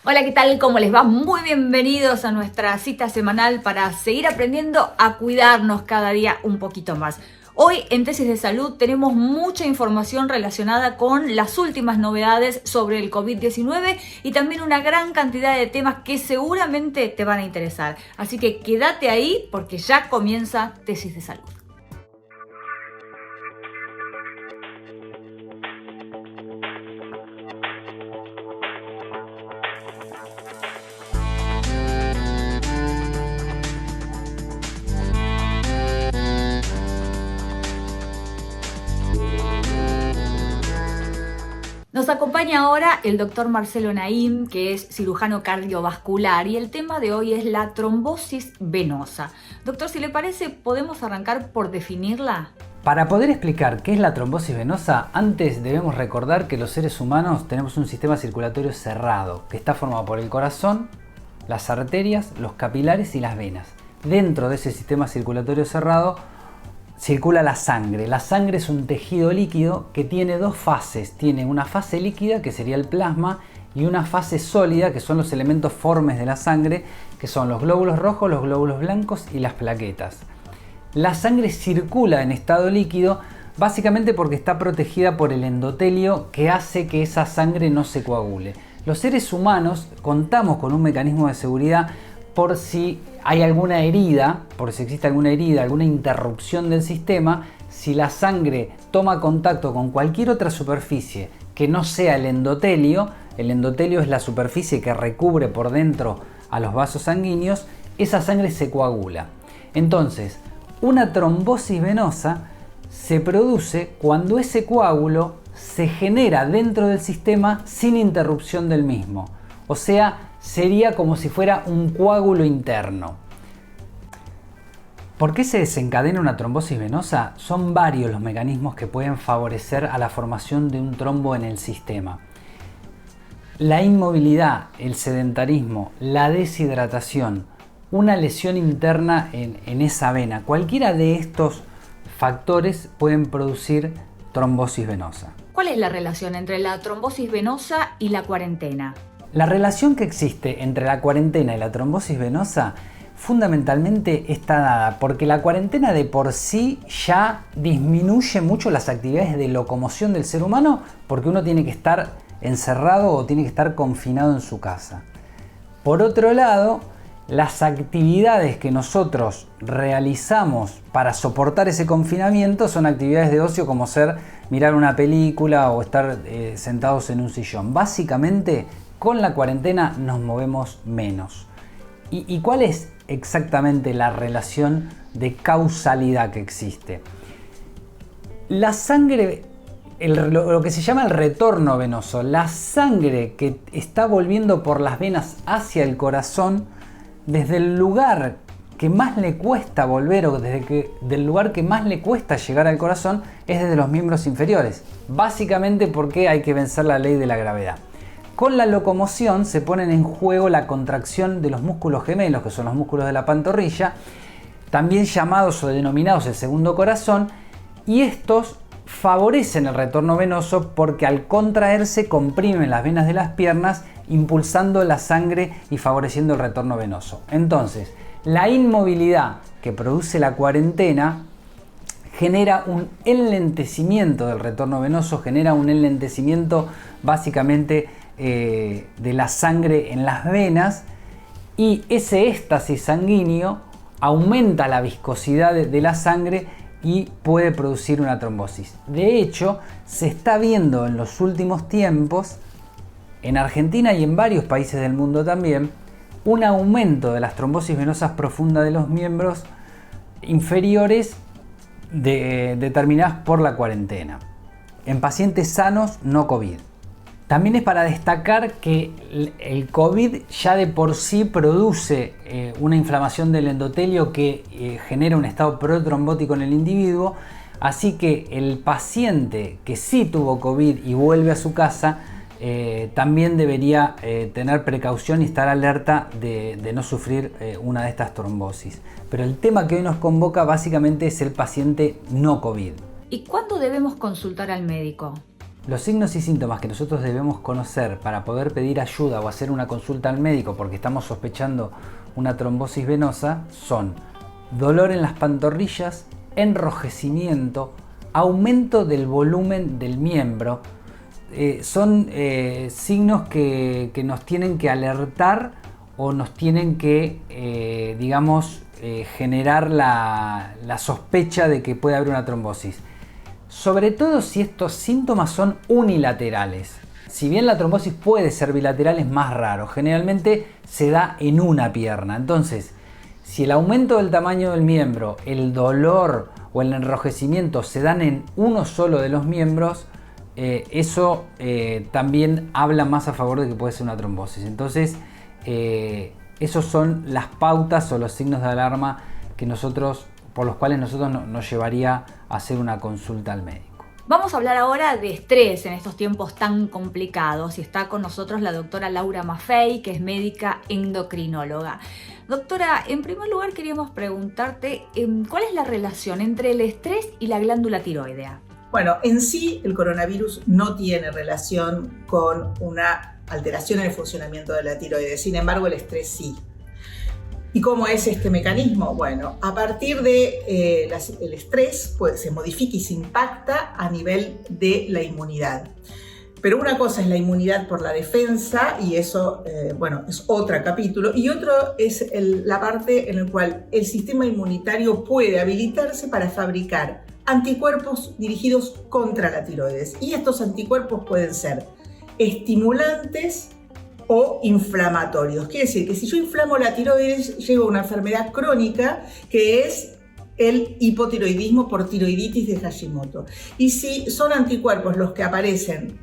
Hola, ¿qué tal? ¿Cómo les va? Muy bienvenidos a nuestra cita semanal para seguir aprendiendo a cuidarnos cada día un poquito más. Hoy en Tesis de Salud tenemos mucha información relacionada con las últimas novedades sobre el COVID-19 y también una gran cantidad de temas que seguramente te van a interesar. Así que quédate ahí porque ya comienza Tesis de Salud. Nos acompaña ahora el doctor Marcelo Naim, que es cirujano cardiovascular, y el tema de hoy es la trombosis venosa. Doctor, si le parece, ¿podemos arrancar por definirla? Para poder explicar qué es la trombosis venosa, antes debemos recordar que los seres humanos tenemos un sistema circulatorio cerrado, que está formado por el corazón, las arterias, los capilares y las venas. Dentro de ese sistema circulatorio cerrado circula la sangre. La sangre es un tejido líquido que tiene dos fases. Tiene una fase líquida, que sería el plasma, y una fase sólida, que son los elementos formes de la sangre, que son los glóbulos rojos, los glóbulos blancos y las plaquetas. La sangre circula en estado líquido básicamente porque está protegida por el endotelio, que hace que esa sangre no se coagule. Los seres humanos contamos con un mecanismo de seguridad por si hay alguna herida, por si existe alguna herida, alguna interrupción del sistema. Si la sangre toma contacto con cualquier otra superficie que no sea el endotelio es la superficie que recubre por dentro a los vasos sanguíneos, esa sangre se coagula. Entonces, una trombosis venosa se produce cuando ese coágulo se genera dentro del sistema sin interrupción del mismo. O sea, sería como si fuera un coágulo interno. ¿Por qué se desencadena una trombosis venosa? Son varios los mecanismos que pueden favorecer a la formación de un trombo en el sistema. La inmovilidad, el sedentarismo, la deshidratación, una lesión interna en esa vena, cualquiera de estos factores pueden producir trombosis venosa. ¿Cuál es la relación entre la trombosis venosa y la cuarentena? La relación que existe entre la cuarentena y la trombosis venosa fundamentalmente está dada porque la cuarentena de por sí ya disminuye mucho las actividades de locomoción del ser humano, porque uno tiene que estar encerrado o tiene que estar confinado en su casa. Por otro lado, las actividades que nosotros realizamos para soportar ese confinamiento son actividades de ocio, como mirar una película o estar sentados en un sillón. Básicamente, con la cuarentena nos movemos menos. ¿Y cuál es exactamente la relación de causalidad que existe? La sangre, lo que se llama el retorno venoso, la sangre que está volviendo por las venas hacia el corazón, desde el lugar que más le cuesta volver o del lugar que más le cuesta llegar al corazón, es desde los miembros inferiores. Básicamente porque hay que vencer la ley de la gravedad. Con la locomoción se ponen en juego la contracción de los músculos gemelos, que son los músculos de la pantorrilla, también llamados o denominados el segundo corazón, y estos favorecen el retorno venoso porque al contraerse comprimen las venas de las piernas, impulsando la sangre y favoreciendo el retorno venoso. Entonces, la inmovilidad que produce la cuarentena genera un enlentecimiento del retorno venoso, genera un enlentecimiento básicamente de la sangre en las venas, y ese éxtasis sanguíneo aumenta la viscosidad de la sangre y puede producir una trombosis. De hecho, se está viendo en los últimos tiempos, en Argentina y en varios países del mundo también, un aumento de las trombosis venosas profundas de los miembros inferiores determinadas por la cuarentena, en pacientes sanos no COVID. También es para destacar que el COVID ya de por sí produce una inflamación del endotelio que genera un estado protrombótico en el individuo, así que el paciente que sí tuvo COVID y vuelve a su casa también debería tener precaución y estar alerta de no sufrir una de estas trombosis. Pero el tema que hoy nos convoca básicamente es el paciente no COVID. ¿Y cuándo debemos consultar al médico? Los signos y síntomas que nosotros debemos conocer para poder pedir ayuda o hacer una consulta al médico porque estamos sospechando una trombosis venosa son dolor en las pantorrillas, enrojecimiento, aumento del volumen del miembro. Son signos que nos tienen que alertar o nos tienen que, generar la sospecha de que puede haber una trombosis. Sobre todo si estos síntomas son unilaterales. Si bien la trombosis puede ser bilateral, es más raro. Generalmente se da en una pierna. Entonces, si el aumento del tamaño del miembro, el dolor o el enrojecimiento se dan en uno solo de los miembros, eso también habla más a favor de que puede ser una trombosis. Entonces, esos son las pautas o los signos de alarma por los cuales nosotros nos llevaría a hacer una consulta al médico. Vamos a hablar ahora de estrés en estos tiempos tan complicados y está con nosotros la doctora Laura Maffei, que es médica endocrinóloga. Doctora, en primer lugar queríamos preguntarte ¿cuál es la relación entre el estrés y la glándula tiroidea? Bueno, en sí el coronavirus no tiene relación con una alteración en el funcionamiento de la tiroides, sin embargo el estrés sí. ¿Y cómo es este mecanismo? Bueno, a partir de el estrés pues, se modifica y se impacta a nivel de la inmunidad. Pero una cosa es la inmunidad por la defensa y eso, es otro capítulo. Y otro es la parte en la cual el sistema inmunitario puede habilitarse para fabricar anticuerpos dirigidos contra la tiroides. Y estos anticuerpos pueden ser estimulantes o inflamatorios. Quiere decir que si yo inflamo la tiroides, llego a una enfermedad crónica que es el hipotiroidismo por tiroiditis de Hashimoto. Y si son anticuerpos los que aparecen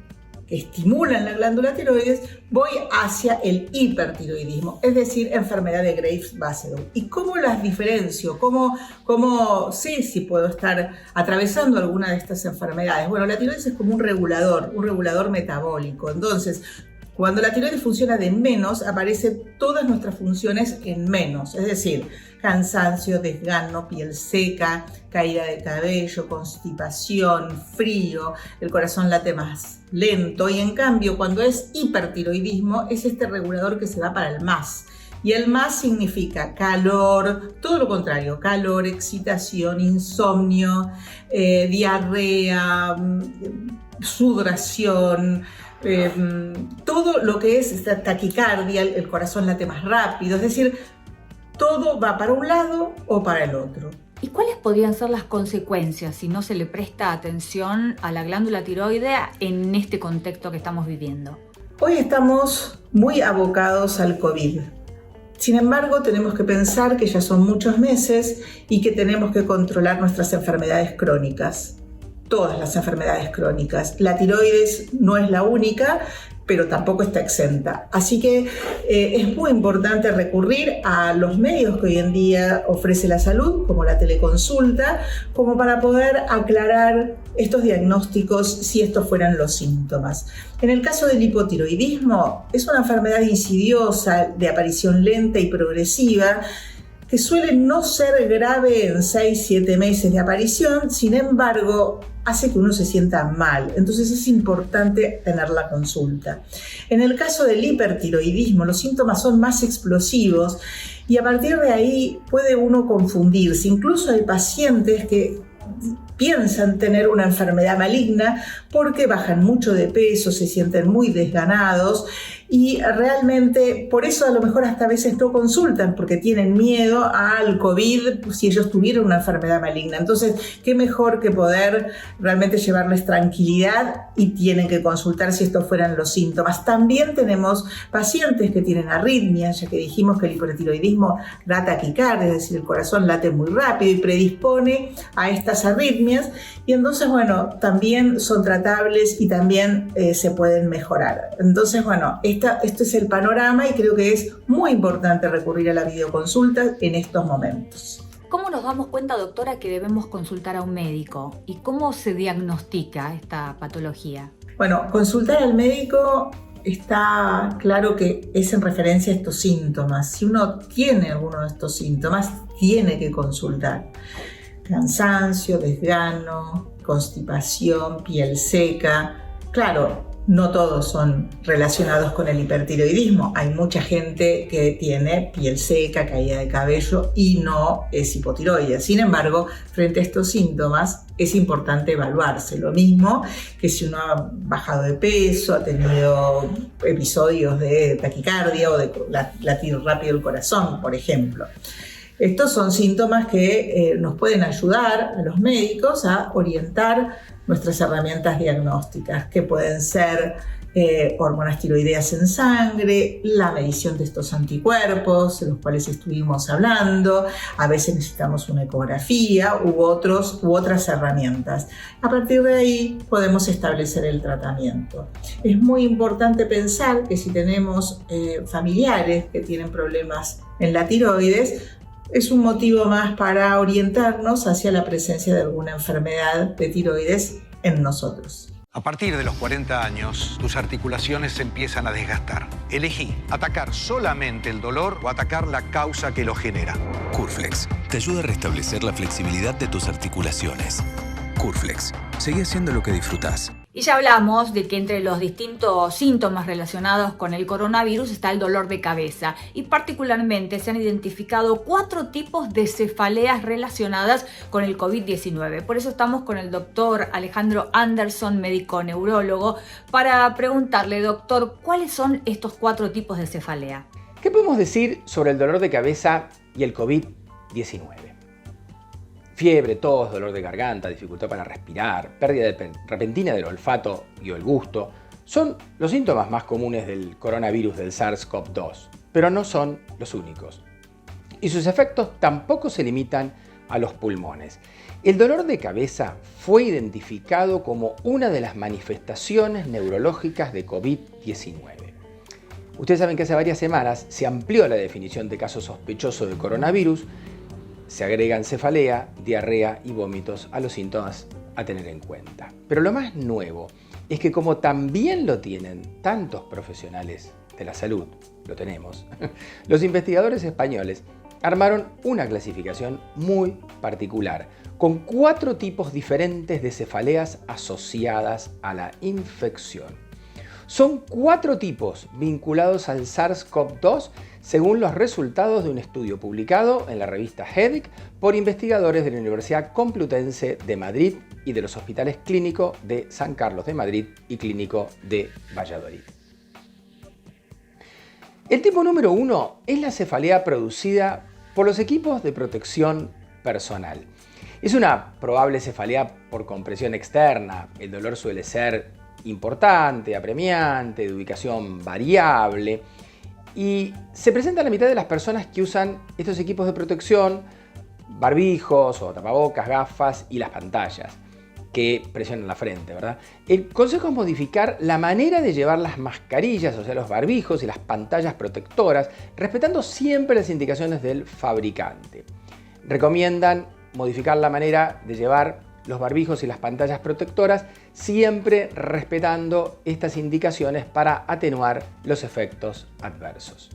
que estimulan la glándula tiroides, voy hacia el hipertiroidismo, es decir, enfermedad de Graves-Basedow. ¿Y cómo las diferencio? ¿Cómo sé si puedo estar atravesando alguna de estas enfermedades? Bueno, la tiroides es como un regulador metabólico. Entonces, cuando la tiroides funciona de menos, aparecen todas nuestras funciones en menos, es decir, cansancio, desgano, piel seca, caída de cabello, constipación, frío, el corazón late más lento y en cambio cuando es hipertiroidismo es este regulador que se va para el más. Y el más significa calor, todo lo contrario, calor, excitación, insomnio, diarrea, sudoración, todo lo que es esta taquicardia, el corazón late más rápido, es decir, todo va para un lado o para el otro. ¿Y cuáles podrían ser las consecuencias si no se le presta atención a la glándula tiroidea en este contexto que estamos viviendo? Hoy estamos muy abocados al COVID. Sin embargo, tenemos que pensar que ya son muchos meses y que tenemos que controlar nuestras enfermedades crónicas. Todas las enfermedades crónicas. La tiroides no es la única, pero tampoco está exenta. Así que es muy importante recurrir a los medios que hoy en día ofrece la salud, como la teleconsulta, como para poder aclarar estos diagnósticos si estos fueran los síntomas. En el caso del hipotiroidismo, es una enfermedad insidiosa de aparición lenta y progresiva, que suele no ser grave en 6-7 meses de aparición, sin embargo, hace que uno se sienta mal. Entonces es importante tener la consulta. En el caso del hipertiroidismo, los síntomas son más explosivos y a partir de ahí puede uno confundirse. Incluso hay pacientes que piensan tener una enfermedad maligna porque bajan mucho de peso, se sienten muy desganados y realmente por eso a lo mejor hasta a veces no consultan porque tienen miedo al COVID si ellos tuvieron una enfermedad maligna. Entonces, qué mejor que poder realmente llevarles tranquilidad y tienen que consultar si estos fueran los síntomas. También tenemos pacientes que tienen arritmias, ya que dijimos que el hipertiroidismo da taquicardia, es decir, el corazón late muy rápido y predispone a estas arritmias y entonces, bueno, también son tratables y también se pueden mejorar. Entonces, bueno, esto es el panorama y creo que es muy importante recurrir a la videoconsulta en estos momentos. ¿Cómo nos damos cuenta, doctora, que debemos consultar a un médico? ¿Y cómo se diagnostica esta patología? Bueno, consultar al médico está claro que es en referencia a estos síntomas. Si uno tiene alguno de estos síntomas, tiene que consultar. Cansancio, desgano, constipación, piel seca, Claro, no todos son relacionados con el hipertiroidismo. Hay mucha gente que tiene piel seca, caída de cabello y no es hipotiroidea. Sin embargo, frente a estos síntomas es importante evaluarse. Lo mismo que si uno ha bajado de peso, ha tenido episodios de taquicardia o de latir rápido el corazón, por ejemplo. Estos son síntomas que nos pueden ayudar a los médicos a orientar nuestras herramientas diagnósticas, que pueden ser hormonas tiroideas en sangre, la medición de estos anticuerpos, de los cuales estuvimos hablando. A veces necesitamos una ecografía u otras herramientas. A partir de ahí podemos establecer el tratamiento. Es muy importante pensar que si tenemos familiares que tienen problemas en la tiroides, es un motivo más para orientarnos hacia la presencia de alguna enfermedad de tiroides en nosotros. A partir de los 40 años, tus articulaciones se empiezan a desgastar. Elegí atacar solamente el dolor o atacar la causa que lo genera. Curflex te ayuda a restablecer la flexibilidad de tus articulaciones. Curflex, seguí haciendo lo que disfrutás. Y ya hablamos de que entre los distintos síntomas relacionados con el coronavirus está el dolor de cabeza y particularmente se han identificado 4 tipos de cefaleas relacionadas con el COVID-19. Por eso estamos con el doctor Alejandro Anderson, médico neurólogo, para preguntarle, doctor, ¿cuáles son estos 4 tipos de cefalea? ¿Qué podemos decir sobre el dolor de cabeza y el COVID-19? Fiebre, tos, dolor de garganta, dificultad para respirar, pérdida repentina del olfato y el gusto son los síntomas más comunes del coronavirus del SARS-CoV-2, pero no son los únicos. Y sus efectos tampoco se limitan a los pulmones. El dolor de cabeza fue identificado como una de las manifestaciones neurológicas de COVID-19. Ustedes saben que hace varias semanas se amplió la definición de caso sospechoso de coronavirus. Se agregan cefalea, diarrea y vómitos a los síntomas a tener en cuenta. Pero lo más nuevo es que como también lo tienen tantos profesionales de la salud, lo tenemos, los investigadores españoles armaron una clasificación muy particular, con 4 tipos diferentes de cefaleas asociadas a la infección. Son 4 tipos vinculados al SARS-CoV-2 según los resultados de un estudio publicado en la revista Headache por investigadores de la Universidad Complutense de Madrid y de los hospitales Clínico de San Carlos de Madrid y Clínico de Valladolid. El tipo número 1 es la cefalea producida por los equipos de protección personal. Es una probable cefalea por compresión externa. El dolor suele ser importante, apremiante, de ubicación variable y se presenta a la mitad de las personas que usan estos equipos de protección, barbijos o tapabocas, gafas y las pantallas que presionan la frente, ¿verdad? El consejo es modificar la manera de llevar las mascarillas, o sea, los barbijos y las pantallas protectoras, respetando siempre las indicaciones del fabricante. Recomiendan modificar la manera de llevar los barbijos y las pantallas protectoras, siempre respetando estas indicaciones para atenuar los efectos adversos.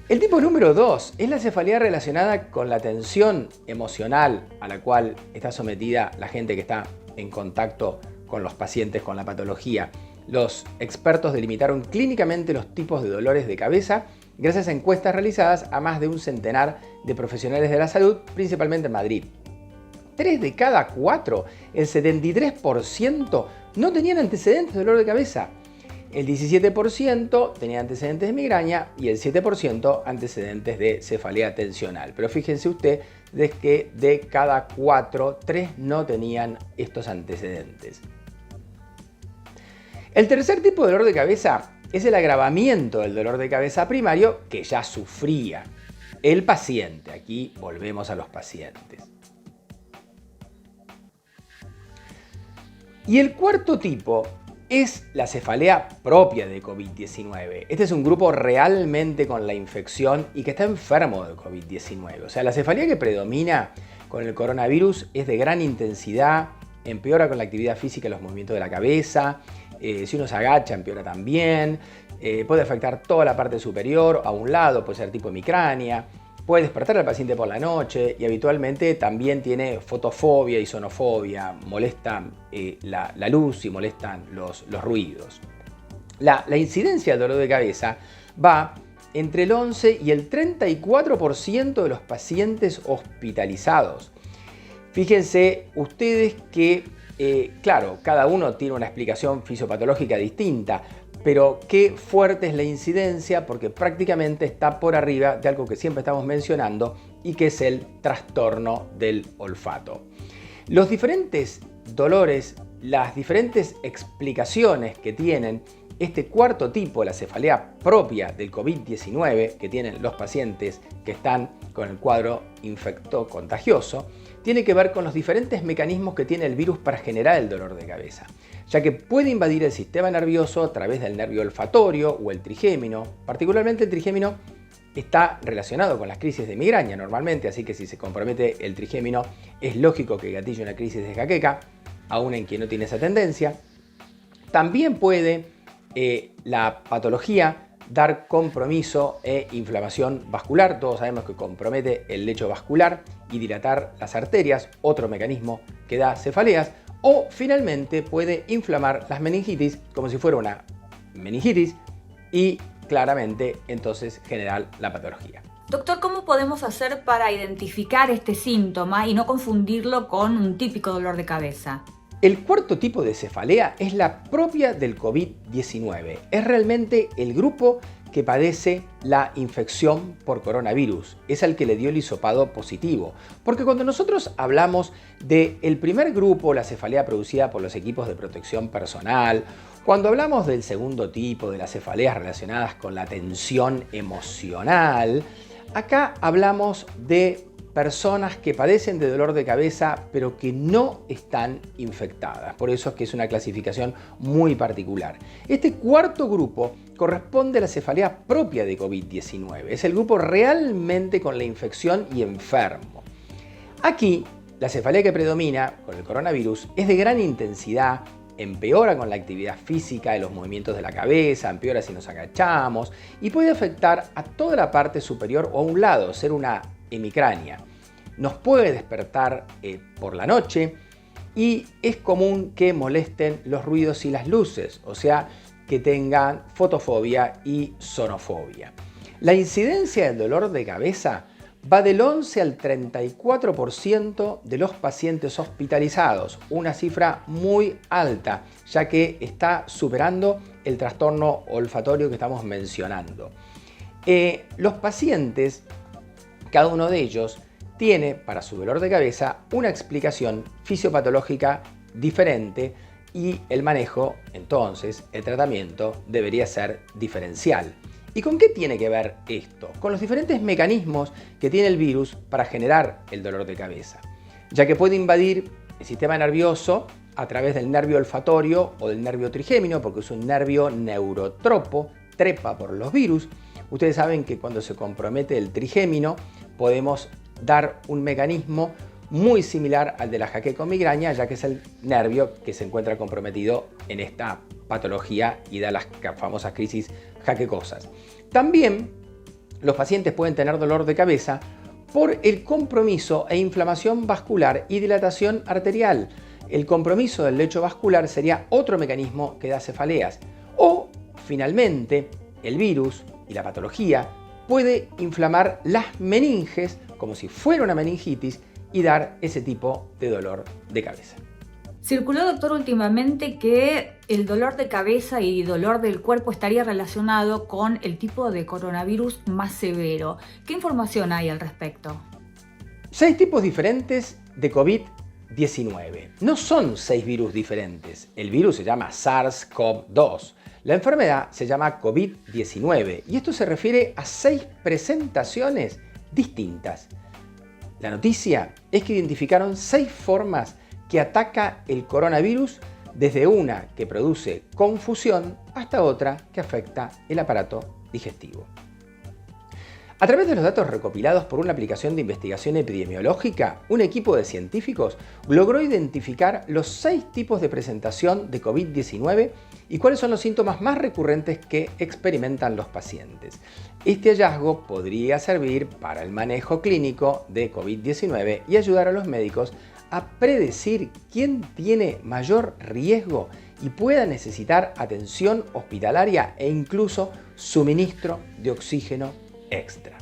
El tipo número 2 es la cefalea relacionada con la tensión emocional a la cual está sometida la gente que está en contacto con los pacientes con la patología. Los expertos delimitaron clínicamente los tipos de dolores de cabeza gracias a encuestas realizadas a más de un centenar de profesionales de la salud, principalmente en Madrid. 3 de cada 4, el 73%, no tenían antecedentes de dolor de cabeza. El 17% tenía antecedentes de migraña y el 7% antecedentes de cefalea tensional. Pero fíjense ustedes que de cada 4, 3 no tenían estos antecedentes. El tercer tipo de dolor de cabeza es el agravamiento del dolor de cabeza primario que ya sufría el paciente. Aquí volvemos a los pacientes. Y el cuarto tipo es la cefalea propia de COVID-19. Este es un grupo realmente con la infección y que está enfermo de COVID-19. O sea, la cefalea que predomina con el coronavirus es de gran intensidad, empeora con la actividad física y los movimientos de la cabeza. Si uno se agacha, empeora también. Puede afectar toda la parte superior, a un lado, puede ser tipo hemicrania. puede despertar al paciente por la noche y habitualmente también tiene fotofobia y sonofobia, molesta la luz y molestan los ruidos. La incidencia del dolor de cabeza va entre el 11 y el 34% de los pacientes hospitalizados. Fíjense ustedes que, claro, cada uno tiene una explicación fisiopatológica distinta, pero qué fuerte es la incidencia porque prácticamente está por arriba de algo que siempre estamos mencionando y que es el trastorno del olfato. Los diferentes dolores, las diferentes explicaciones que tienen este cuarto tipo, la cefalea propia del COVID-19 que tienen los pacientes que están con el cuadro infecto-contagioso, tiene que ver con los diferentes mecanismos que tiene el virus para generar el dolor de cabeza, ya que puede invadir el sistema nervioso a través del nervio olfatorio o el trigémino. Particularmente el trigémino está relacionado con las crisis de migraña normalmente, así que si se compromete el trigémino es lógico que gatille una crisis de jaqueca, aún en quien no tiene esa tendencia. También puede la patología dar compromiso e inflamación vascular. Todos sabemos que compromete el lecho vascular y dilatar las arterias, otro mecanismo que da cefaleas. O finalmente puede inflamar las meningitis como si fuera una meningitis y claramente entonces generar la patología. Doctor, ¿cómo podemos hacer para identificar este síntoma y no confundirlo con un típico dolor de cabeza? El cuarto tipo de cefalea es la propia del COVID-19. Es realmente el grupo que padece la infección por coronavirus. Es al que le dio el hisopado positivo. Porque cuando nosotros hablamos del primer grupo, la cefalea producida por los equipos de protección personal, cuando hablamos del segundo tipo, de las cefaleas relacionadas con la tensión emocional, acá hablamos de personas que padecen de dolor de cabeza pero que no están infectadas. Por eso es que es una clasificación muy particular. Este cuarto grupo corresponde a la cefalea propia de COVID-19. Es el grupo realmente con la infección y enfermo. Aquí, la cefalea que predomina con el coronavirus es de gran intensidad, empeora con la actividad física de los movimientos de la cabeza, empeora si nos agachamos y puede afectar a toda la parte superior o a un lado, ser una hemicrania. Nos puede despertar por la noche y es común que molesten los ruidos y las luces, o sea, que tengan fotofobia y sonofobia. La incidencia del dolor de cabeza va del 11 al 34% de los pacientes hospitalizados, una cifra muy alta, ya que está superando el trastorno olfatorio que estamos mencionando. Los pacientes, cada uno de ellos, tiene para su dolor de cabeza una explicación fisiopatológica diferente y el manejo, entonces, el tratamiento debería ser diferencial. ¿Y con qué tiene que ver esto? Con los diferentes mecanismos que tiene el virus para generar el dolor de cabeza, ya que puede invadir el sistema nervioso a través del nervio olfatorio o del nervio trigémino, porque es un nervio neurotropo, trepa por los virus. Ustedes saben que cuando se compromete el trigémino podemos dar un mecanismo muy similar al de la jaqueca o migraña, ya que es el nervio que se encuentra comprometido en esta patología y da las famosas crisis jaquecosas. También los pacientes pueden tener dolor de cabeza por el compromiso e inflamación vascular y dilatación arterial. El compromiso del lecho vascular sería otro mecanismo que da cefaleas. O, finalmente, el virus y la patología puede inflamar las meninges como si fuera una meningitis y dar ese tipo de dolor de cabeza. Circuló, doctor, últimamente que el dolor de cabeza y dolor del cuerpo estaría relacionado con el tipo de coronavirus más severo. ¿Qué información hay al respecto? 6 tipos diferentes de COVID-19. No son 6 virus diferentes. El virus se llama SARS-CoV-2. La enfermedad se llama COVID-19 y esto se refiere a 6 presentaciones distintas. La noticia es que identificaron 6 formas que ataca el coronavirus, desde una que produce confusión hasta otra que afecta el aparato digestivo. A través de los datos recopilados por una aplicación de investigación epidemiológica, un equipo de científicos logró identificar los 6 tipos de presentación de COVID-19 y cuáles son los síntomas más recurrentes que experimentan los pacientes. Este hallazgo podría servir para el manejo clínico de COVID-19 y ayudar a los médicos a predecir quién tiene mayor riesgo y pueda necesitar atención hospitalaria e incluso suministro de oxígeno extra.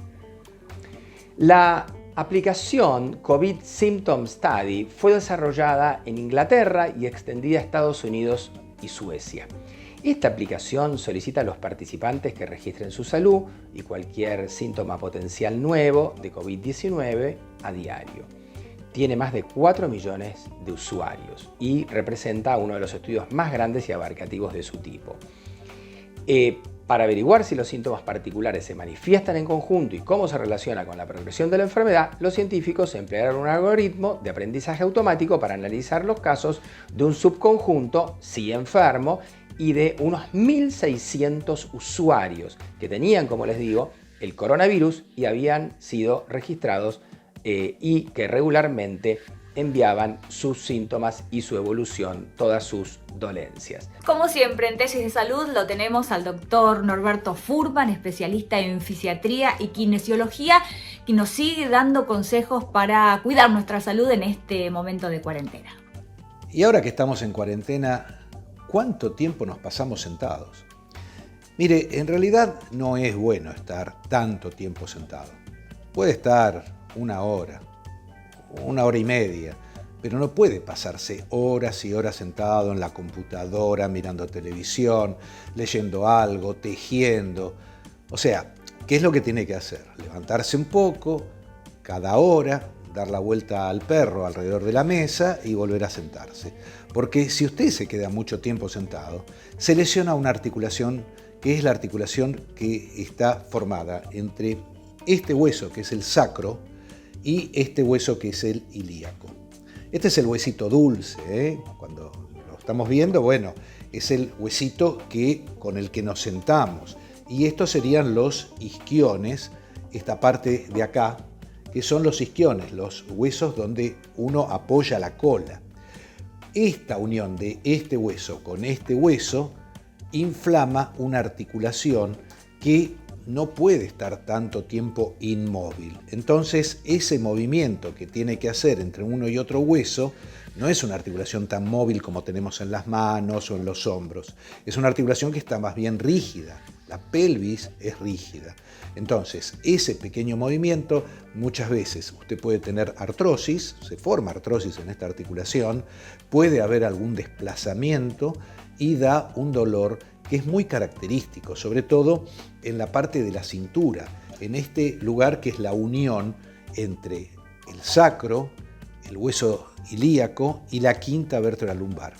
La aplicación COVID Symptom Study fue desarrollada en Inglaterra y extendida a Estados Unidos y Suecia. Esta aplicación solicita a los participantes que registren su salud y cualquier síntoma potencial nuevo de COVID-19 a diario. Tiene más de 4 millones de usuarios y representa uno de los estudios más grandes y abarcativos de su tipo. Para averiguar si los síntomas particulares se manifiestan en conjunto y cómo se relaciona con la progresión de la enfermedad, los científicos emplearon un algoritmo de aprendizaje automático para analizar los casos de un subconjunto, sí enfermo, y de unos 1.600 usuarios que tenían, como les digo, el coronavirus y habían sido registrados y que regularmente enviaban sus síntomas y su evolución, todas sus dolencias. Como siempre, en Tesis de Salud lo tenemos al doctor Norberto Furman, especialista en fisiatría y kinesiología, que nos sigue dando consejos para cuidar nuestra salud en este momento de cuarentena. Y ahora que estamos en cuarentena, ¿cuánto tiempo nos pasamos sentados? Mire, en realidad no es bueno estar tanto tiempo sentado. Puede estar 1 hora, 1 hora y media, pero no puede pasarse horas y horas sentado en la computadora, mirando televisión, leyendo algo, tejiendo. O sea, ¿qué es lo que tiene que hacer? Levantarse un poco, cada hora, dar la vuelta al perro alrededor de la mesa y volver a sentarse. Porque si usted se queda mucho tiempo sentado, se lesiona una articulación que es la articulación que está formada entre este hueso, que es el sacro, y este hueso que es el ilíaco. Este es el huesito dulce, ¿eh? Cuando lo estamos viendo, bueno, es el huesito con el que nos sentamos. Y estos serían los isquiones, esta parte de acá, que son los isquiones, los huesos donde uno apoya la cola. Esta unión de este hueso con este hueso inflama una articulación que no puede estar tanto tiempo inmóvil. Entonces, ese movimiento que tiene que hacer entre uno y otro hueso no es una articulación tan móvil como tenemos en las manos o en los hombros. Es una articulación que está más bien rígida. La pelvis es rígida. Entonces, ese pequeño movimiento, muchas veces usted puede tener artrosis, se forma artrosis en esta articulación, puede haber algún desplazamiento y da un dolor que es muy característico, sobre todo en la parte de la cintura, en este lugar que es la unión entre el sacro, el hueso ilíaco y la quinta vértebra lumbar.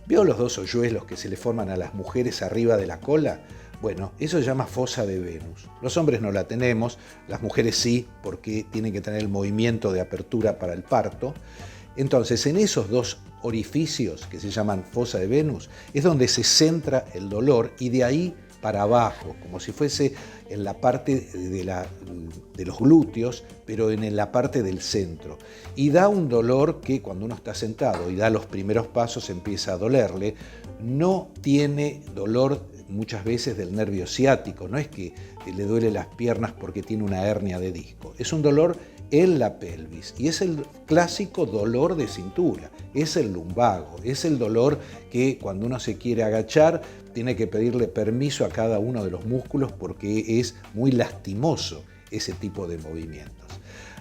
¿Vio los 2 hoyuelos que se le forman a las mujeres arriba de la cola? Bueno, eso se llama fosa de Venus. Los hombres no la tenemos, las mujeres sí, porque tienen que tener el movimiento de apertura para el parto. Entonces, en esos 2 orificios que se llaman fosa de Venus es donde se centra el dolor y de ahí para abajo, como si fuese en la parte de los glúteos, pero en la parte del centro. Y da un dolor que cuando uno está sentado y da los primeros pasos empieza a dolerle. No tiene dolor muchas veces del nervio ciático, no es que le duele las piernas porque tiene una hernia de disco, es un dolor en la pelvis y es el clásico dolor de cintura, es el lumbago, es el dolor que cuando uno se quiere agachar tiene que pedirle permiso a cada uno de los músculos porque es muy lastimoso ese tipo de movimientos.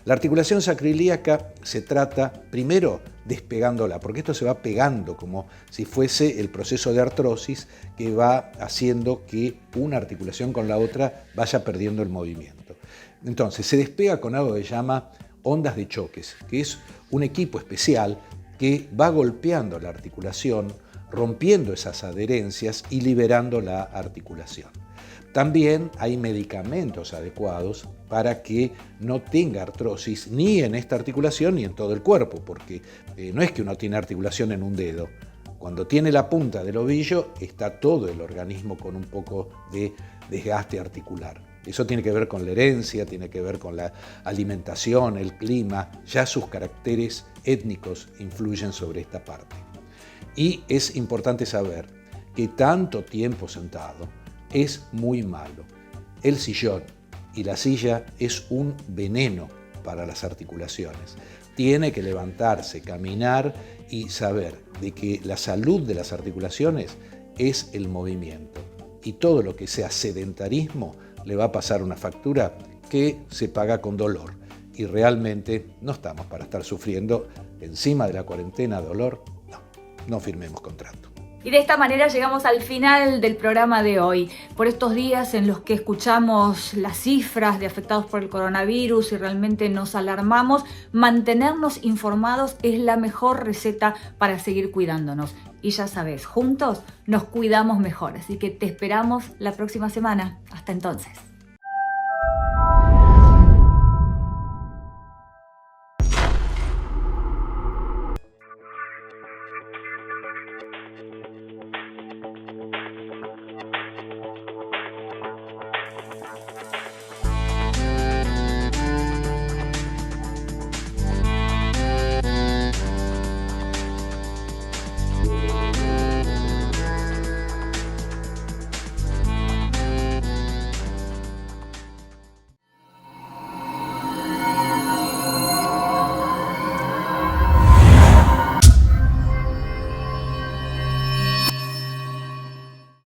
La articulación sacroiliaca se trata primero despegándola, porque esto se va pegando como si fuese el proceso de artrosis que va haciendo que una articulación con la otra vaya perdiendo el movimiento. Entonces se despega con algo que se llama ondas de choques, que es un equipo especial que va golpeando la articulación, rompiendo esas adherencias y liberando la articulación. También hay medicamentos adecuados para que no tenga artrosis ni en esta articulación ni en todo el cuerpo, porque no es que uno tiene articulación en un dedo. Cuando tiene la punta del ovillo está todo el organismo con un poco de desgaste articular. Eso tiene que ver con la herencia, tiene que ver con la alimentación, el clima, ya sus caracteres étnicos influyen sobre esta parte. Y es importante saber que tanto tiempo sentado es muy malo. El sillón y la silla es un veneno para las articulaciones. Tiene que levantarse, caminar y saber de que la salud de las articulaciones es el movimiento. Y todo lo que sea sedentarismo le va a pasar una factura que se paga con dolor. Y realmente no estamos para estar sufriendo encima de la cuarentena dolor. No firmemos contrato. Y de esta manera llegamos al final del programa de hoy. Por estos días en los que escuchamos las cifras de afectados por el coronavirus y realmente nos alarmamos, mantenernos informados es la mejor receta para seguir cuidándonos. Y ya sabes, juntos nos cuidamos mejor. Así que te esperamos la próxima semana. Hasta entonces.